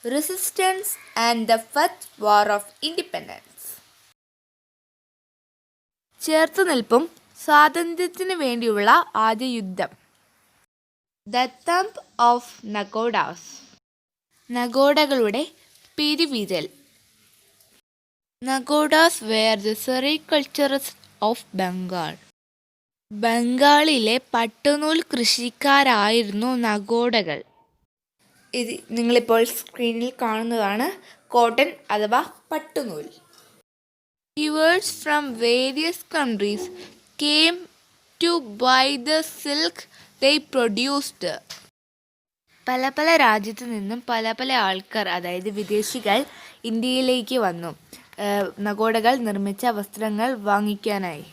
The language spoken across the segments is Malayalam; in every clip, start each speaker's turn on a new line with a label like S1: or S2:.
S1: resistance and the First War of Independence. ചെറുത്തുനിൽപ്പും സ്വാതന്ത്ര്യത്തിനു വേണ്ടിയുള്ള ആദ്യ യുദ്ധം. The thumb of Nagodas. നഗോഡകളുടെ പിരിവിരൽ. Nagodas were the sericulturist of Bengal. ബംഗാളിലെ പട്ടുനൂൽ കൃഷിക്കാരായിരുന്നു നഗോഡകൾ. ഇത് നിങ്ങളിപ്പോൾ സ്ക്രീനിൽ കാണുന്നതാണ് കോട്ടൺ അഥവാ പട്ടുനൂൽ. Weavers from various countries came to buy the silk they produced. പല പല രാജ്യത്തു നിന്നും പല പല ആൾക്കാർ, അതായത് വിദേശികൾ, ഇന്ത്യയിലേക്ക് വന്നു നഗോഡകൾ നിർമ്മിച്ച വസ്ത്രങ്ങൾ വാങ്ങിക്കാനായി.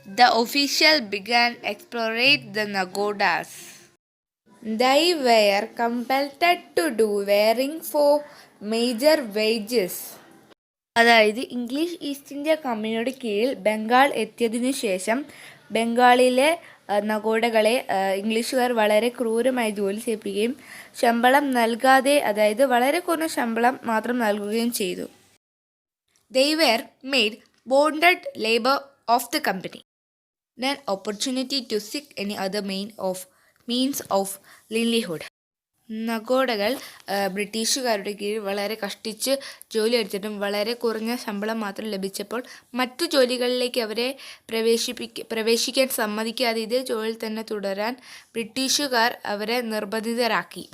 S1: The official began exploring the nagodas. They were compelled to do wearing for major wages. അതായത് ഇംഗ്ലീഷ് ഈസ്റ്റ് ഇന്ത്യ കമ്പനിയുടെ കീഴിൽ ബംഗാൾ എത്തിയതിനു ശേഷം ബംഗാളിലെ നഗോഡകളെ ഇംഗ്ലീഷുകാർ വളരെ ക്രൂരമായി ജോലി ചെയ്യിപ്പിക്കുകയും ശമ്പളം നൽകാതെ, അതായത് വളരെ കുറഞ്ഞ ശമ്പളം മാത്രം നൽകുകയും ചെയ്തു. They were made bonded labor of the company, an opportunity to seek any other means of livelihood. നഗോഡകൾ ബ്രിട്ടീഷുകാരുടെ കീഴിൽ വളരെ കഷ്ടിച്ച് ജോലി എടുത്തിട്ടും വളരെ കുറഞ്ഞ ശമ്പളം മാത്രം ലഭിച്ചപ്പോൾ മറ്റു ജോലികളിലേക്ക് അവരെ പ്രവേശിക്കാൻ സമ്മതിക്കാതെ ഇതേ ജോലിയിൽ തന്നെ തുടരാൻ ബ്രിട്ടീഷുകാർ അവരെ നിർബന്ധിതരാക്കി.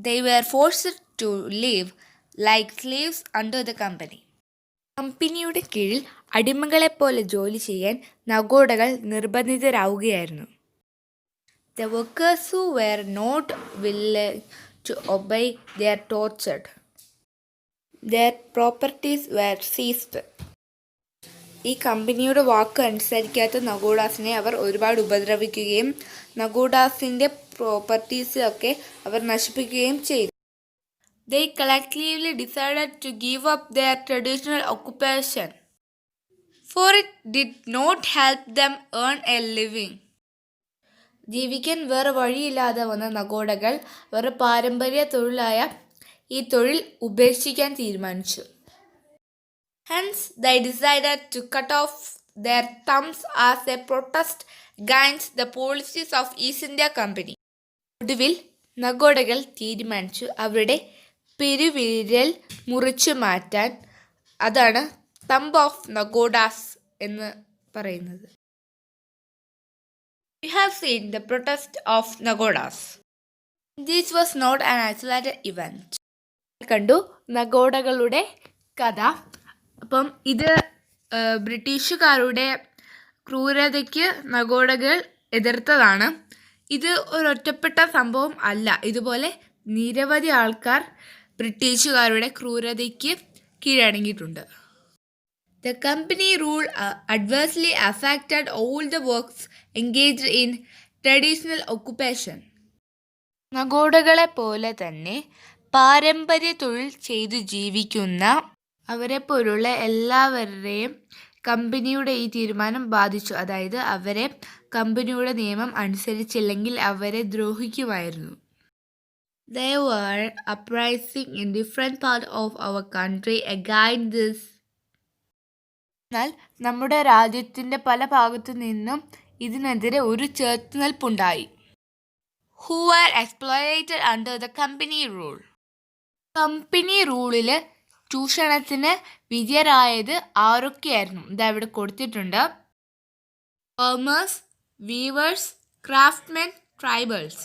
S1: They were forced to live like slaves under the company. കമ്പനിയുടെ കീഴിൽ അടിമകളെപ്പോലെ ജോലി ചെയ്യാൻ നഗോഡകൾ നിർബന്ധിതരാവുകയായിരുന്നു. The workers who were not willing to obey were tortured. Their properties were seized. ഈ കമ്പനിയുടെ വാക്ക് അനുസരിക്കാത്ത നഗോഡാസിനെ അവർ ഒരുപാട് ഉപദ്രവിക്കുകയും നഗോഡാസിൻ്റെ പ്രോപ്പർട്ടീസൊക്കെ അവർ നശിപ്പിക്കുകയും ചെയ്തു. They collectively decided to give up their traditional occupation, for it did not help them earn a living. ജീവിക്കാൻ വേറെ വഴിയില്ലാതെ വന്ന നഗോഡകൾ അവരുടെ പാരമ്പര്യ തൊഴിലായ ഈ തൊഴിൽ ഉപേക്ഷിക്കാൻ തീരുമാനിച്ചു. Hence, they decided to cut off their thumbs as a protest against the policies of East India Company. ഒടുവിൽ നഗോഡകൾ തീരുമാനിച്ചു അവരുടെ പെരുവിരൽ മുറിച്ചു മാറ്റാൻ. അതാണ് തംബ് ഓഫ് നഗോഡാസ് എന്ന് പറയുന്നത്. We have seen the protest of Nagodas. This was not an isolated event. കണ്ടു നഗോഡകളുടെ കഥ. അപ്പം ഇത് ബ്രിട്ടീഷുകാരുടെ ക്രൂരതയ്ക്ക് നഗോഡകൾ എതിർത്തതാണ്. ഇത് ഒരൊറ്റപ്പെട്ട സംഭവം അല്ല. ഇതുപോലെ നിരവധി ആൾക്കാർ ബ്രിട്ടീഷുകാരുടെ ക്രൂരതയ്ക്ക് കീഴടങ്ങിയിട്ടുണ്ട്. The company rule adversely affected all the workers engaged in traditional occupation. നഗോഡകളെ പോലെ തന്നെ പാരമ്പര്യ തൊഴിൽ ചെയ്തു ജീവിക്കുന്ന അവരെ പോലുള്ള എല്ലാവരുടെയും കമ്പനിയുടെ ഈ തീരുമാനം ബാധിച്ചു. അതായത് അവരെ കമ്പനിയുടെ നിയമം അനുസരിച്ചില്ലെങ്കിൽ അവരെ ദ്രോഹിക്കുമായിരുന്നു. There were uprising in different parts of our country against this. എന്നാൽ നമ്മുടെ രാജ്യത്തിൻ്റെ പല ഭാഗത്തു നിന്നും ഇതിനെതിരെ ഒരു ചെറുത്തുനിൽപ്പുണ്ടായി. Who were exploited under the company rule. Company റൂളിൽ ചൂഷണത്തിന് വിധേയരായത് ആരൊക്കെയായിരുന്നു? ഇതാ ഇവിടെ കൊടുത്തിട്ടുണ്ട്. Farmers, weavers, craftsmen, tribals.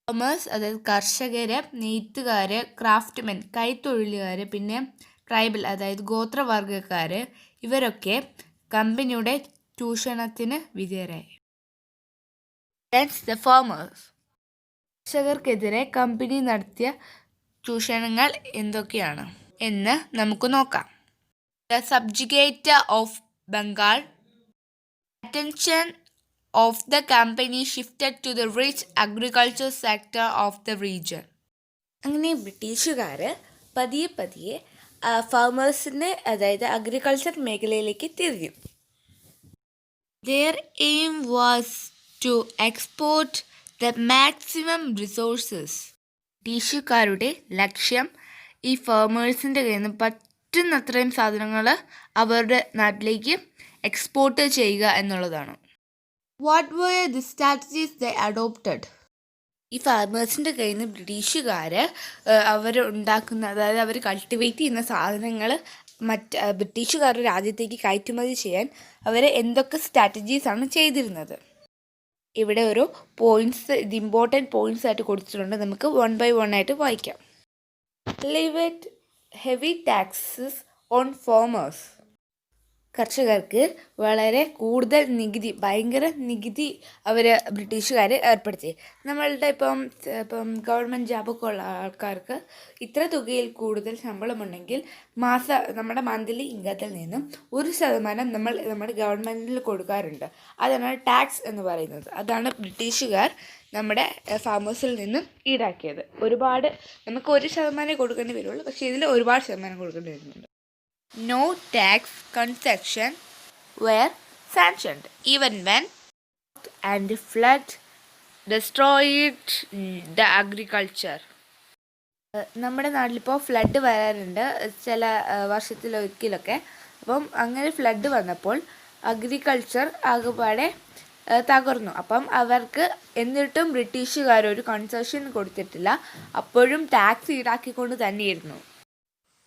S1: Farmers അതായത് കർഷകര്, നെയ്ത്തുകാര്, ക്രാഫ്റ്റ്മെൻ കൈത്തൊഴിലുകാര്, പിന്നെ ട്രൈബൽ അതായത് ഗോത്രവർഗക്കാര്, ഇവരൊക്കെ കമ്പനിയുടെ ചൂഷണത്തിന് വിധേയരായി. The farmers. കർഷകർക്കെതിരെ കമ്പനി നടത്തിയ ചൂഷണങ്ങൾ എന്തൊക്കെയാണ് എന്ന് നമുക്ക് നോക്കാം. The subjugator of Bengal. Attention of the company shifted to the rich agriculture sector of the region. അങ്ങനെ ബ്രിട്ടീഷുകാർ പതിയെ പതിയെ ഫാമേഴ്സിനെ, അതായത് അഗ്രികൾച്ചർ മേഖലയിലേക്ക് തിരിഞ്ഞു. Their aim was to export the maximum resources. ബ്രിട്ടീഷുകാരുടെ ലക്ഷ്യം ഈ ഫാമേഴ്സിൻ്റെ കയ്യിൽ നിന്ന് പറ്റുന്നത്രയും സാധനങ്ങൾ അവരുടെ നാട്ടിലേക്ക് എക്സ്പോർട്ട് ചെയ്യുക എന്നുള്ളതാണ്. What were the strategies they adopted? ഈ ഫാർമേഴ്സിൻ്റെ കയ്യിൽ നിന്ന് ബ്രിട്ടീഷുകാർ അവർ ഉണ്ടാക്കുന്ന, അതായത് അവർ കൾട്ടിവേറ്റ് ചെയ്യുന്ന സാധനങ്ങൾ ബ്രിട്ടീഷുകാരുടെ രാജ്യത്തേക്ക് കയറ്റുമതി ചെയ്യാൻ അവർ എന്തൊക്കെ സ്ട്രാറ്റജീസാണ് ചെയ്തിരുന്നത്? ഇവിടെ ഒരു പോയിൻറ്റ്സ്, ഇത് ഇമ്പോർട്ടൻറ്റ് പോയിൻറ്റ്സ് ആയിട്ട് കൊടുത്തിട്ടുണ്ട്. നമുക്ക് 1 by 1 ആയിട്ട് വായിക്കാം. ലിവറ്റ് ഹെവി ടാക്സസ് ഓൺ ഫാമേഴ്സ്. കർഷകർക്ക് വളരെ കൂടുതൽ നികുതി, ഭയങ്കര നികുതി അവർ ബ്രിട്ടീഷുകാർ ഏർപ്പെടുത്തി. നമ്മളുടെ ഇപ്പം ഗവൺമെൻറ് ജോബൊക്കെ ഉള്ള ആൾക്കാർക്ക് ഇത്ര തുകയിൽ കൂടുതൽ ശമ്പളമുണ്ടെങ്കിൽ നമ്മുടെ മന്ത്ലി ഇൻകത്തിൽ നിന്നും 1% നമ്മൾ നമ്മുടെ ഗവൺമെൻറ്റിൽ കൊടുക്കാറുണ്ട്. അതാണ് ടാക്സ് എന്ന് പറയുന്നത്. അതാണ് ബ്രിട്ടീഷുകാർ നമ്മുടെ ഫാമേഴ്സിൽ നിന്നും ഈടാക്കിയത്. ഒരുപാട് നമുക്ക് 1% കൊടുക്കേണ്ടി വരുള്ളൂ, പക്ഷേ ഇതിൽ ഒരുപാട് ശതമാനം കൊടുക്കേണ്ടി വരുന്നുണ്ട്. No tax concession were sanctioned even when and flood destroyed the agriculture. നമ്മുടെ നാട്ടിലിപ്പോൾ ഫ്ലഡ് വരാറുണ്ട് ചില വർഷത്തിലൊരിക്കലൊക്കെ. അപ്പം അങ്ങനെ ഫ്ലഡ് വന്നപ്പോൾ അഗ്രികൾച്ചർ ആകെപ്പാടെ തകർന്നു. അപ്പം അവർക്ക് എന്നിട്ടും ബ്രിട്ടീഷുകാർ ഒരു കൺസെഷൻ കൊടുത്തിട്ടില്ല, അപ്പോഴും tax ഈടാക്കിക്കൊണ്ട് തന്നെയിരുന്നു.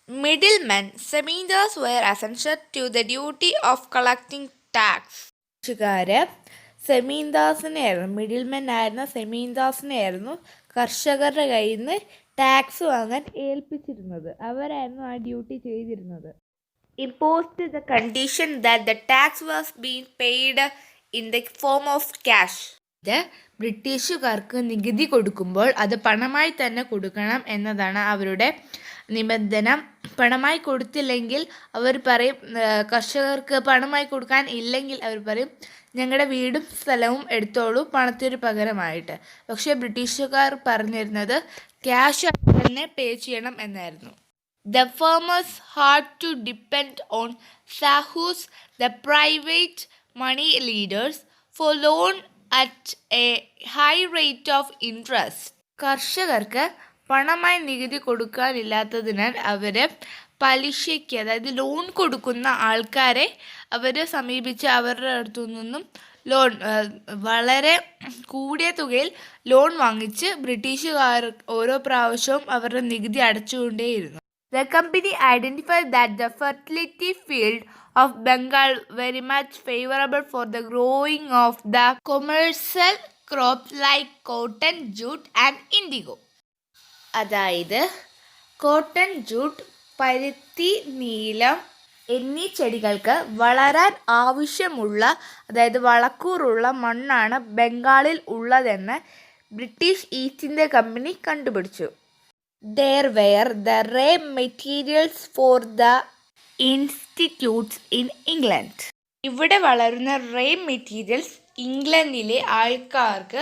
S1: Middlemen, Zamindars were essential to the duty of collecting tax. സെമീന്ദാസിനെയായിരുന്നു, മിഡിൽമെൻ ആയിരുന്ന സെമീന്ദാസിനെയായിരുന്നു കർഷകരുടെ കയ്യിൽ നിന്ന് ടാക്സ് വാങ്ങാൻ ഏൽപ്പിച്ചിരുന്നത്. അവരായിരുന്നു ആ ഡ്യൂട്ടി ചെയ്തിരുന്നത്. Imposed the condition that the tax was being paid in the form of cash. ഇത് ബ്രിട്ടീഷുകാർക്ക് നികുതി കൊടുക്കുമ്പോൾ അത് പണമായി തന്നെ കൊടുക്കണം എന്നതാണ് അവരുടെ നിബന്ധന. പണമായി കൊടുത്തില്ലെങ്കിൽ അവർ പറയും, കർഷകർക്ക് പണമായി കൊടുക്കാൻ ഇല്ലെങ്കിൽ അവർ പറയും, ഞങ്ങളുടെ വീടും സ്ഥലവും എടുത്തോളൂ പണത്തിന് പകരമായിട്ട്. പക്ഷേ ബ്രിട്ടീഷുകാർ പറഞ്ഞിരുന്നത് ക്യാഷ് തന്നെ പേ ചെയ്യണം എന്നായിരുന്നു. The farmers had to depend on sahus, the private money leaders, for loan at a high rate of interest. കർഷകർക്ക് പണമായി നികുതി കൊടുക്കാനില്ലാത്തതിനാൽ അവർ പലിശയ്ക്ക്, അതായത് ലോൺ കൊടുക്കുന്ന ആൾക്കാരെ അവർ സമീപിച്ച് അവരുടെ അടുത്തു നിന്നും ലോൺ, വളരെ കൂടിയ തുകയിൽ ലോൺ വാങ്ങിച്ച് ബ്രിട്ടീഷുകാർ ഓരോ പ്രാവശ്യവും അവരുടെ നികുതി അടച്ചുകൊണ്ടേയിരുന്നു. The company identified that the fertility field of Bengal very much favorable for the growing of the commercial crops like cotton, jute and indigo. അതായത് കോട്ടൺ, ജൂട്ട്, പരുത്തി, നീലം എന്നീ ചെടികൾക്ക് വളരാൻ ആവശ്യമുള്ള, അതായത് വളക്കൂറുള്ള മണ്ണാണ് ബംഗാളിൽ ഉള്ളതെന്ന് ബ്രിട്ടീഷ് ഈസ്റ്റ് ഇന്ത്യ കമ്പനി കണ്ടുപിടിച്ചു. There were the raw materials for the institutes in England. ഇവിടെ വളരുന്ന റേ മെറ്റീരിയൽസ് ഇംഗ്ലണ്ടിലെ ആൾക്കാർക്ക്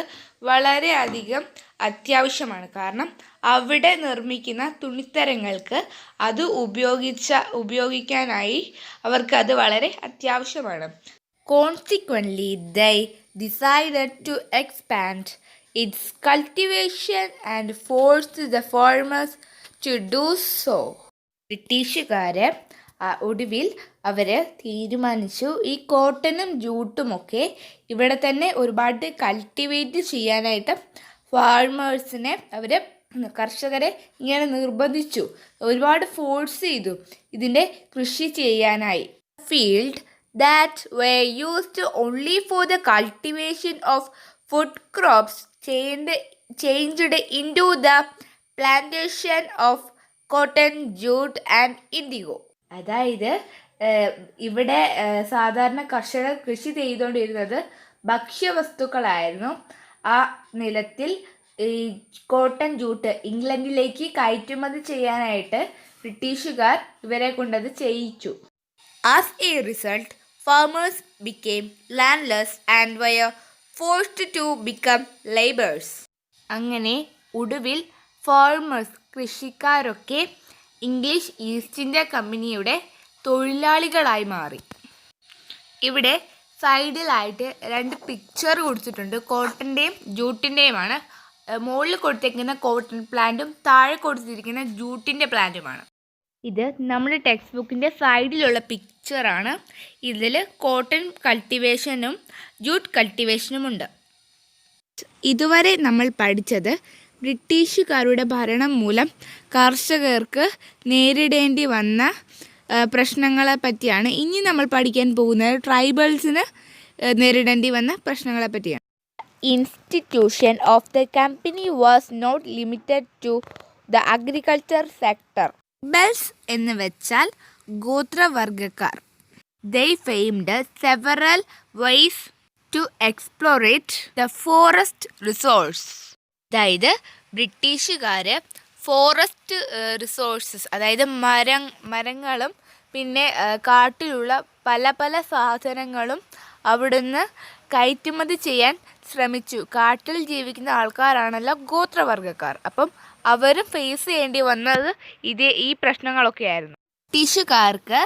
S1: വളരെയധികം അത്യാവശ്യമാണ്. കാരണം അവിടെ നിർമ്മിക്കുന്ന തുണിത്തരങ്ങൾക്ക് അത് ഉപയോഗിക്കാനായി അവർക്ക് അത് വളരെ അത്യാവശ്യമാണ്. Consequently, they decided to expand its cultivation and forced the farmers to do so. ബ്രിട്ടീഷുകാർ ഒടുവിൽ അവർ തീരുമാനിച്ചു ഈ കോട്ടനും ജൂട്ടുമൊക്കെ ഇവിടെ തന്നെ ഒരുപാട് കൾട്ടിവേറ്റ് ചെയ്യാനായിട്ട് ഫാർമേഴ്സിനെ, കർഷകരെ ഇങ്ങനെ നിർബന്ധിച്ചു, ഒരുപാട് ഫോഴ്സ് ചെയ്തു ഇതിൻ്റെ കൃഷി ചെയ്യാനായി. Field that were used only for the cultivation of food crops changed into the plantation of cotton, jute and indigo. അതായത് ഇവിടെ സാധാരണ കർഷകർ കൃഷി ചെയ്തുകൊണ്ടിരുന്നത് ഭക്ഷ്യവസ്തുക്കളായിരുന്നു. ആ നിലത്തിൽ ഈ കോട്ടൺ, ജൂട്ട് ഇംഗ്ലണ്ടിലേക്ക് കയറ്റുമതി ചെയ്യാനായിട്ട് ബ്രിട്ടീഷുകാർ ഇവരെ കൊണ്ടത് ചെയ്യിച്ചു. As a result, farmers became landless and were forced to become laborers. അങ്ങനെ ഒടുവിൽ ഫാർമേഴ്സ്, കൃഷിക്കാരൊക്കെ ഇംഗ്ലീഷ് ഈസ്റ്റ് ഇന്ത്യ കമ്പനിയുടെ തൊഴിലാളികളായി മാറി. ഇവിടെ സൈഡിലായിട്ട് 2 പിക്ചർ കൊടുത്തിട്ടുണ്ട്. കോട്ടൻ്റെയും ജൂട്ടിൻ്റെയുമാണ്. മുകളിൽ കൊടുത്തിരിക്കുന്ന കോട്ടൺ പ്ലാന്റും താഴെ കൊടുത്തിരിക്കുന്ന ജൂട്ടിൻ്റെ പ്ലാന്റുമാണ്. ഇത് നമ്മുടെ ടെക്സ്റ്റ് ബുക്കിൻ്റെ സൈഡിലുള്ള പിക്ചറാണ്. ഇതിൽ കോട്ടൺ കൾട്ടിവേഷനും ജൂട്ട് കൾട്ടിവേഷനും ഉണ്ട്. ഇതുവരെ നമ്മൾ പഠിച്ചത് ബ്രിട്ടീഷുകാരുടെ ഭരണം മൂലം കർഷകർക്ക് നേരിടേണ്ടി വന്ന പ്രശ്നങ്ങളെ പറ്റിയാണ്. ഇനി നമ്മൾ പഠിക്കാൻ പോകുന്നത് ട്രൈബൽസിന് നേരിടേണ്ടി വന്ന പ്രശ്നങ്ങളെ പറ്റിയാണ്. Institution of the company was not limited to the agriculture sector. Tribals എന്ന് വെച്ചാൽ ഗോത്രവർഗക്കാർ. They famed several ways to exploit the forest resource. അതായത് ബ്രിട്ടീഷുകാർ ഫോറസ്റ്റ് റിസോഴ്സസ്, അതായത് മരങ്ങളും പിന്നെ കാട്ടിലുള്ള പല പല സാധനങ്ങളും അവിടുന്ന് കയറ്റുമതി ചെയ്യാൻ ശ്രമിച്ചു. കാട്ടിൽ ജീവിക്കുന്ന ആൾക്കാരാണല്ലോ ഗോത്രവർഗക്കാർ. അപ്പം അവരും ഫേസ് ചെയ്യേണ്ടി വന്നത് ഈ പ്രശ്നങ്ങളൊക്കെയായിരുന്നു. ബ്രിട്ടീഷുകാർക്ക്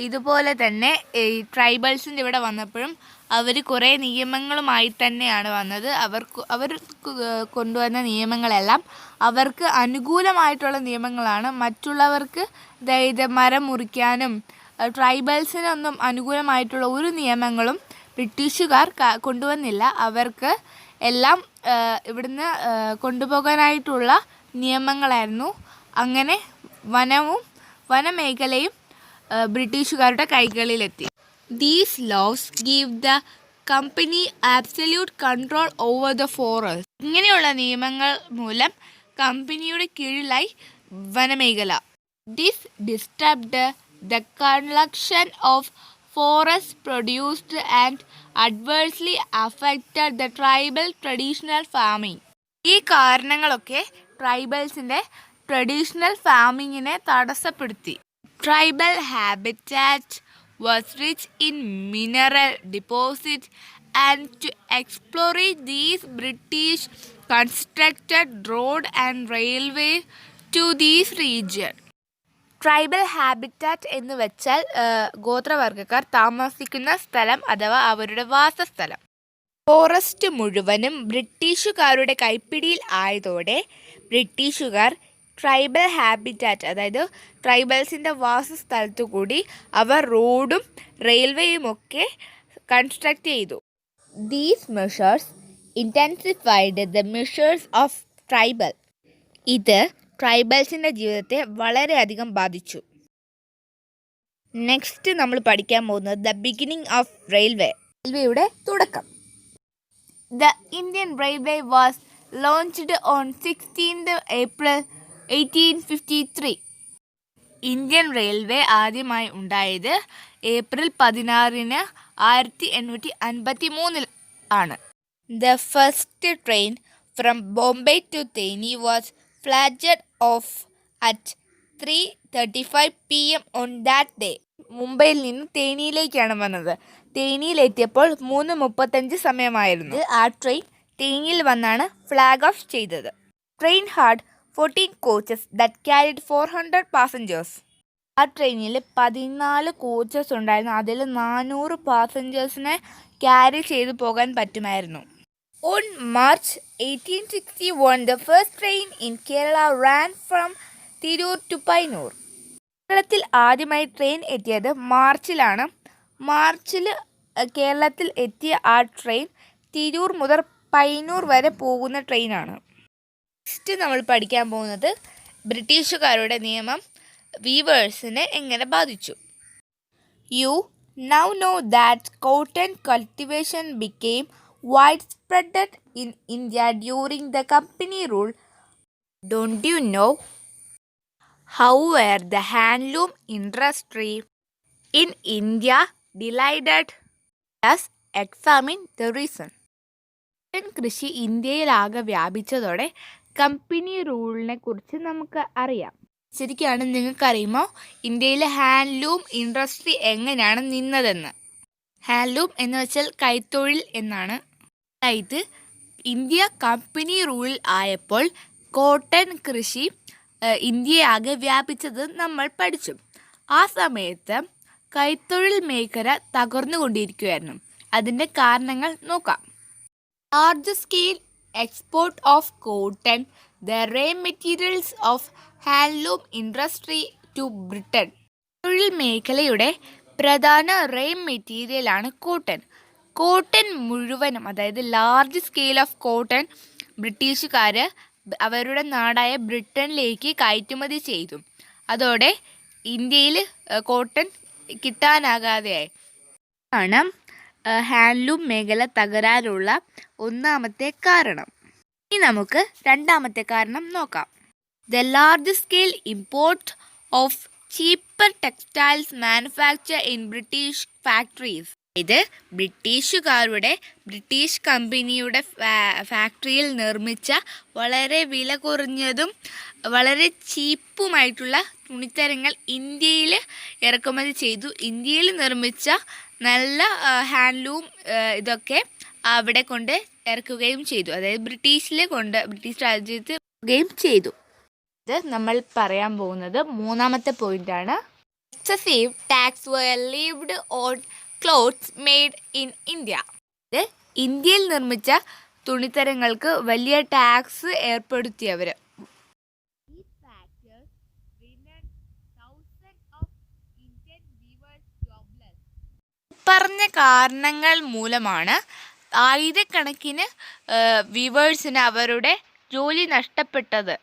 S1: ഇതുപോലെ തന്നെ ഈ ട്രൈബൽസിൻ്റെ ഇവിടെ വന്നപ്പോഴും അവർ കുറേ നിയമങ്ങളുമായി തന്നെയാണ് വന്നത്. അവർ കൊണ്ടുവന്ന നിയമങ്ങളെല്ലാം അവർക്ക് അനുകൂലമായിട്ടുള്ള നിയമങ്ങളാണ്. മറ്റുള്ളവർക്ക് അതായത് മരം മുറിക്കാനും ട്രൈബൽസിനൊന്നും അനുകൂലമായിട്ടുള്ള ഒരു നിയമങ്ങളും ബ്രിട്ടീഷുകാർ കൊണ്ടുവന്നില്ല. അവർക്ക് എല്ലാം ഇവിടുന്ന് കൊണ്ടുപോകാനായിട്ടുള്ള നിയമങ്ങളായിരുന്നു. അങ്ങനെ വനമേഖലയും ബ്രിട്ടീഷുകാരുടെ കൈകളിലെത്തി. These laws give the company absolute control over the forest. ഇങ്ങനെയുള്ള നിയമങ്ങൾ മൂലം കമ്പനിയുടെ കീഴിലായി വനമേഖല. This disturbed the collection of forest produced and adversely affected the tribal traditional farming. ഈ കാരണങ്ങളൊക്കെ ട്രൈബൽസിൻ്റെ ട്രഡീഷണൽ ഫാമിങ്ങിനെ തടസ്സപ്പെടുത്തി. Tribal habitat was rich in mineral deposits, and to exploit these, British constructed road and railway to these regions. Tribal habitat എന്ന് വെച്ചാൽ ഗോത്രവർഗക്കാർ താമസിക്കുന്ന സ്ഥലം അഥവാ അവരുടെ വാസസ്ഥലം. ഫോറസ്റ്റ് മുഴുവനും ബ്രിട്ടീഷുകാരുടെ കൈപ്പിടിയിൽ ആയതോടെ ബ്രിട്ടീഷുകാർ ട്രൈബൽ ഹാബിറ്റാറ്റ്, അതായത് ട്രൈബൽസിൻ്റെ വാസസ്ഥലത്തു കൂടി അവർ റോഡും റെയിൽവേയുമൊക്കെ കൺസ്ട്രക്റ്റ് ചെയ്തു. These measures intensified the measures of tribal. ഇത് ട്രൈബൽസിൻ്റെ ജീവിതത്തെ വളരെയധികം ബാധിച്ചു. നെക്സ്റ്റ് നമ്മൾ പഠിക്കാൻ പോകുന്നത് ദ ബിഗിനിങ് ഓഫ് റെയിൽവേയുടെ തുടക്കം. The Indian railway was launched on 16th April 1853. Indian railway ആദ്യമായി ഉണ്ടായത് ഏപ്രിൽ 16 1853 ആണ്. The first train from Bombay to Theni was flagged off at 3:35 PM on that day. മുംബൈയിൽ നിന്ന് തേനിയിലേക്കാണ് വന്നത്. തേനിയിലെത്തിയപ്പോൾ 3:35 സമയമായിരുന്നു. ആ ട്രെയിൻ തേനിയിൽ വന്നാണ് ഫ്ലാഗ് ഓഫ് ചെയ്തത്. Train had 14 coaches that carried 400 passengers. ആ ട്രെയിനിൽ 14 കോച്ചസ് ഉണ്ടായിരുന്നു. അതിൽ 400 പാസഞ്ചേഴ്സിനെ ക്യാരി ചെയ്തു പോകാൻ പറ്റുമായിരുന്നു. On March 1861, the first train in Kerala ran from Tirur to Payyanur. കേരളത്തിൽ ആദ്യമായി ട്രെയിൻ എത്തിയത് മാർച്ചിലാണ്. മാർച്ചിൽ കേരളത്തിൽ എത്തിയ ആ ട്രെയിൻ തിരൂർ മുതൽ പയ്യന്നൂർ വരെ പോകുന്ന ട്രെയിനാണ്. നെക്സ്റ്റ് നമ്മൾ പഠിക്കാൻ പോകുന്നത് ബ്രിട്ടീഷുകാരുടെ നിയമം വീവേഴ്സിനെ എങ്ങനെ ബാധിച്ചു. You now know that cotton cultivation became wide spreaded in India during the company rule. Don't you know however the handloom industry in India delighted? Let's examine the reason. കൃഷി ഇന്ത്യയിലാകെ വ്യാപിച്ചതോടെ കമ്പനി റൂളിനെ കുറിച്ച് നമുക്ക് അറിയാം. ശരിക്കാണ് നിങ്ങൾക്കറിയുമോ ഇന്ത്യയിലെ ഹാൻഡ്ലൂം ഇൻഡസ്ട്രി എങ്ങനെയാണ് നിന്നതെന്ന്? ഹാൻഡ്ലൂം എന്ന് വെച്ചാൽ കൈത്തൊഴിൽ എന്നാണ്. അതായത് ഇന്ത്യ കമ്പനി റൂളിൽ ആയപ്പോൾ കോട്ടൺ കൃഷി ഇന്ത്യയാകെ വ്യാപിച്ചത് നമ്മൾ പഠിച്ചു. ആ സമയത്ത് കൈത്തൊഴിൽ മേഖല തകർന്നുകൊണ്ടിരിക്കുകയായിരുന്നു. അതിൻ്റെ കാരണങ്ങൾ നോക്കാം. Large scale export of cotton, the raw materials of handloom industry to Britain. തൊഴിൽ മേഖലയുടെ പ്രധാന റേ മെറ്റീരിയലാണ് കോട്ടൺ. കോട്ടൺ മുഴുവനും, അതായത് ലാർജ് സ്കെയിൽ ഓഫ് കോട്ടൺ ബ്രിട്ടീഷുകാർ അവരുടെ നാടായ ബ്രിട്ടനിലേക്ക് കയറ്റുമതി ചെയ്തു. അതോടെ ഇന്ത്യയിൽ കോട്ടൺ കിട്ടാനാകാതെയായി. ആണ് ഹാൻഡ്ലൂം മേഖല തകരാനുള്ള ഒന്നാമത്തെ കാരണം. ഇനി നമുക്ക് രണ്ടാമത്തെ കാരണം നോക്കാം. The large scale import of cheaper textiles manufacture in British factories. ഇത് ബ്രിട്ടീഷ് കമ്പനിയുടെ ഫാക്ടറിയിൽ നിർമ്മിച്ച വളരെ വില കുറഞ്ഞതും വളരെ ചീപ്പുമായിട്ടുള്ള തുണിത്തരങ്ങൾ ഇന്ത്യയിൽ ഇറക്കുമതി ചെയ്തു. ഇന്ത്യയിൽ നിർമ്മിച്ച നല്ല ഹാൻഡ്ലൂം ഇതൊക്കെ അവിടെ കൊണ്ട് ഇറക്കുകയും ചെയ്തു. അതായത് ബ്രിട്ടീഷ് രാജ്യത്ത് ഇറക്കുകയും ചെയ്തു. ഇത് നമ്മൾ പറയാൻ പോകുന്നത് മൂന്നാമത്തെ പോയിന്റാണ്. Excessive tax were levied on clothes made in India. ഇത് ഇന്ത്യയിൽ നിർമ്മിച്ച തുണിത്തരങ്ങൾക്ക് വലിയ ടാക്സ് ഏർപ്പെടുത്തിയവർ. പറഞ്ഞ കാരണങ്ങൾ മൂലമാണ് ആയിരക്കണക്കിന് വീവേഴ്സിന് അവരുടെ ജോലി നഷ്ടപ്പെട്ടത്.